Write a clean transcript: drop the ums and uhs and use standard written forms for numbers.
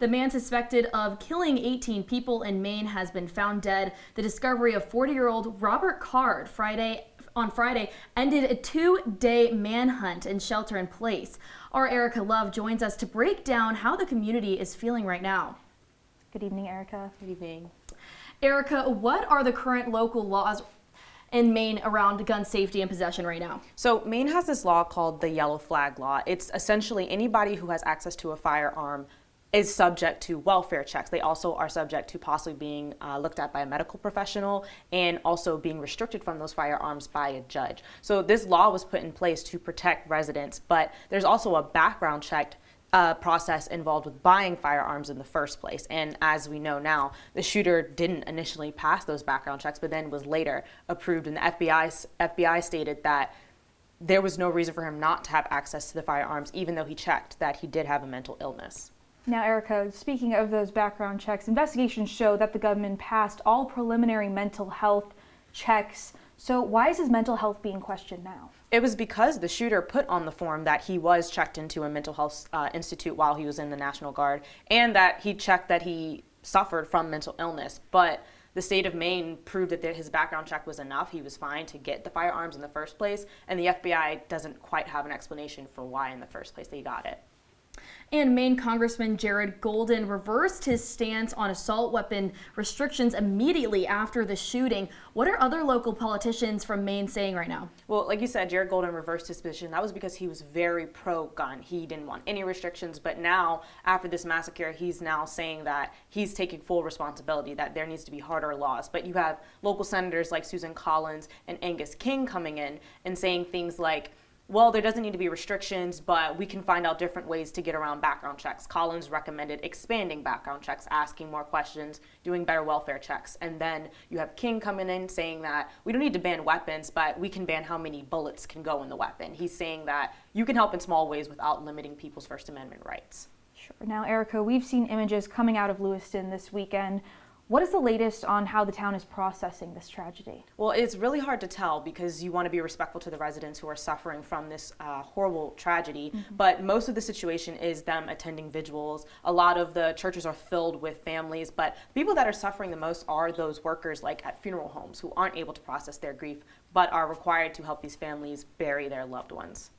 The man suspected of killing 18 people in Maine has been found dead. The discovery of 40-year-old Robert Card on Friday ended a 2-day manhunt and shelter in place. Our Erika Love joins us to break down how the community is feeling right now. Good evening, Erika. Good evening. Erika, what are the current local laws in Maine around gun safety and possession right now? So Maine has this law called the Yellow Flag Law. It's essentially anybody who has access to a firearm is subject to welfare checks. They also are subject to possibly being looked at by a medical professional and also being restricted from those firearms by a judge. So this law was put in place to protect residents, but there's also a background check process involved with buying firearms in the first place. And as we know now, the shooter didn't initially pass those background checks, but then was later approved. And the FBI stated that there was no reason for him not to have access to the firearms, even though he checked that he did have a mental illness. Now, Erika, speaking of those background checks, investigations show that the government passed all preliminary mental health checks. So why is his mental health being questioned now? It was because the shooter put on the form that he was checked into a mental health institute while he was in the National Guard, and that he checked that he suffered from mental illness. But the state of Maine proved that his background check was enough. He was fine to get the firearms in the first place, and the FBI doesn't quite have an explanation for why in the first place they got it. And Maine Congressman Jared Golden reversed his stance on assault weapon restrictions immediately after the shooting. What are other local politicians from Maine saying right now? Well, like you said, Jared Golden reversed his position. That was because he was very pro-gun. He didn't want any restrictions. But now, after this massacre, he's now saying that he's taking full responsibility, that there needs to be harder laws. But you have local senators like Susan Collins and Angus King coming in and saying things like, well, there doesn't need to be restrictions, but we can find out different ways to get around background checks. Collins recommended expanding background checks, asking more questions, doing better welfare checks. And then you have King coming in saying that we don't need to ban weapons, but we can ban how many bullets can go in the weapon. He's saying that you can help in small ways without limiting people's First Amendment rights. Sure. Now, Erika, we've seen images coming out of Lewiston this weekend. What is the latest on how the town is processing this tragedy? Well, it's really hard to tell because you want to be respectful to the residents who are suffering from this horrible tragedy. But most of the situation is them attending vigils. A lot of the churches are filled with families, but people that are suffering the most are those workers like at funeral homes who aren't able to process their grief but are required to help these families bury their loved ones.